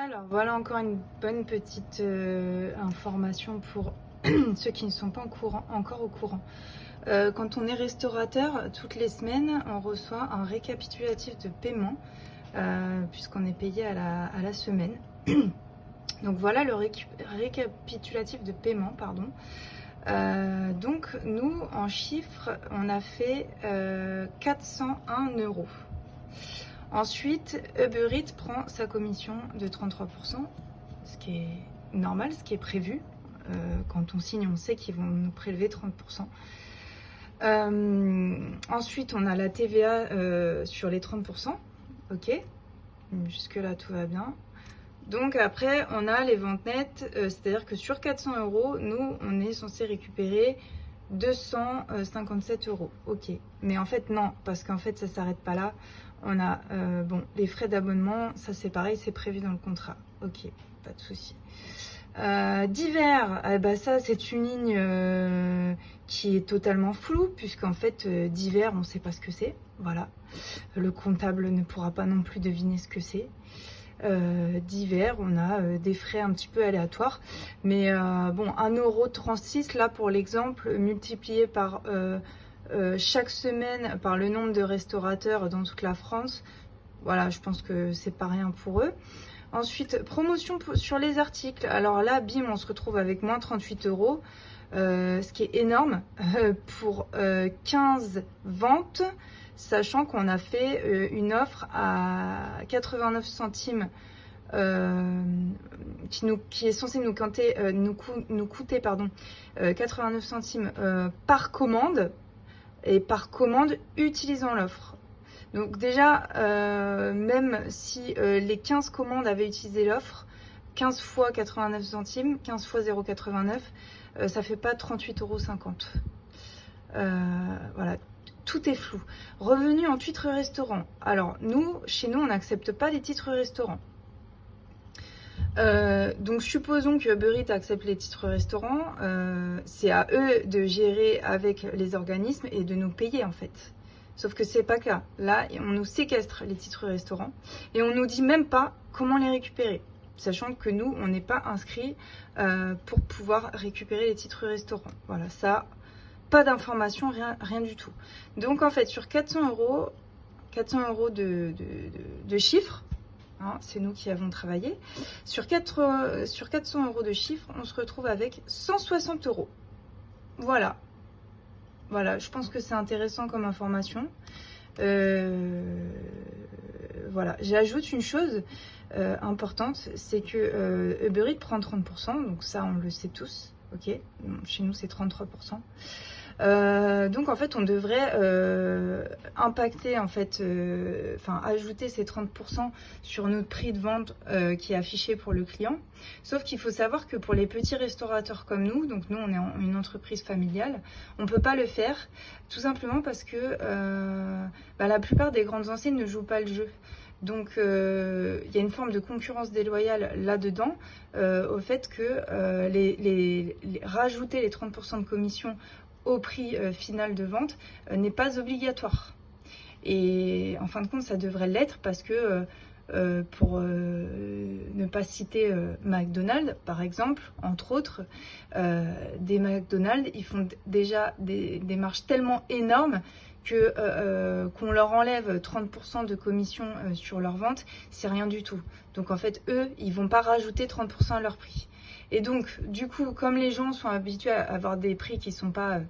Alors voilà encore une bonne petite information pour ceux qui ne sont pas encore au courant. Quand on est restaurateur, toutes les semaines, on reçoit un récapitulatif de paiement puisqu'on est payé à la semaine. Donc voilà le récapitulatif de paiement, pardon. Donc nous, en chiffres, on a fait 401 €. Ensuite, Uber Eats prend sa commission de 33%, ce qui est normal, ce qui est prévu. Quand on signe, on sait qu'ils vont nous prélever 30%. Ensuite, on a la TVA sur les 30%. Ok, jusque-là, tout va bien. Donc après, on a les ventes nettes, c'est-à-dire que sur 400 €, nous, on est censé récupérer 257 €. Ok, mais en fait, non, parce qu'en fait, ça ne s'arrête pas là. On a les frais d'abonnement, ça c'est pareil, c'est prévu dans le contrat. Ok, pas de souci. Divers, ça c'est une ligne qui est totalement floue, puisqu'en fait, divers, on ne sait pas ce que c'est. Voilà, le comptable ne pourra pas non plus deviner ce que c'est. Divers, on a des frais un petit peu aléatoires, mais 1,36 € là pour l'exemple, multiplié par chaque semaine par le nombre de restaurateurs dans toute la France, voilà, je pense que c'est pas rien pour eux. Ensuite, promotion sur les articles, alors là, bim, on se retrouve avec moins 38 €, ce qui est énorme pour 15 ventes, sachant qu'on a fait une offre à 89 centimes qui est censée nous coûter 89 centimes par commande, et par commande utilisant l'offre. Donc déjà, même si les 15 commandes avaient utilisé l'offre, 15 fois 89 centimes, 15 fois 0,89, ça fait pas 38,50 €. Voilà, tout est flou. Revenu en titre restaurant. Alors chez nous, on n'accepte pas les titres restaurants. Donc supposons que Uber Eats accepte les titres restaurants, c'est à eux de gérer avec les organismes et de nous payer en fait. Sauf que c'est pas le cas. Là, on nous séquestre les titres restaurants et on nous dit même pas comment les récupérer, sachant que nous, on n'est pas inscrits pour pouvoir récupérer les titres restaurants. Voilà, ça, pas d'informations, rien du tout. Donc en fait, sur 400 € de chiffre, hein, c'est nous qui avons travaillé. Sur 400 € de chiffre, on se retrouve avec 160 €. Voilà. Voilà, je pense que c'est intéressant comme information. Voilà, j'ajoute une chose importante, c'est que Uber Eats prend 30%, donc ça on le sait tous. Ok, chez nous c'est 33%. Donc en fait on devrait impacter en fait, ajouter ces 30% sur notre prix de vente qui est affiché pour le client. Sauf qu'il faut savoir que pour les petits restaurateurs comme nous, donc nous on est une entreprise familiale, on peut pas le faire, tout simplement parce que la plupart des grandes enseignes ne jouent pas le jeu. Donc il y a une forme de concurrence déloyale là-dedans, au fait que rajouter les 30% de commission au prix final de vente n'est pas obligatoire. Et en fin de compte, ça devrait l'être parce que, pour ne pas citer McDonald's, par exemple, entre autres, des McDonald's, ils font déjà des marges tellement énormes que qu'on leur enlève 30% de commission sur leur vente, c'est rien du tout. Donc en fait, eux, ils vont pas rajouter 30% à leur prix. Et donc, du coup, comme les gens sont habitués à avoir des prix qui sont pas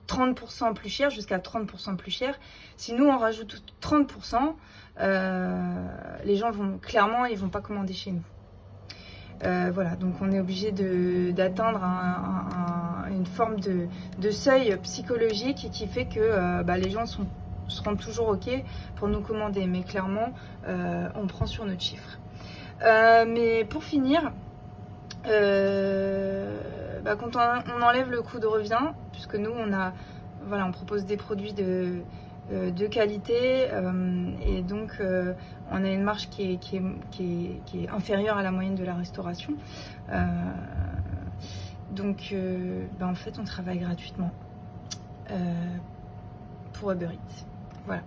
30% plus cher, jusqu'à 30% plus cher, si nous on rajoute 30%, les gens ils vont pas commander chez nous. Voilà, donc on est obligé d'atteindre une forme de seuil psychologique qui fait que les gens seront toujours ok pour nous commander, mais clairement on prend sur notre chiffre. Mais pour finir, quand on enlève le coût de revient, puisque nous on propose des produits de qualité, et donc on a une marge qui est inférieure à la moyenne de la restauration, donc en fait on travaille gratuitement pour Uber Eats. Voilà.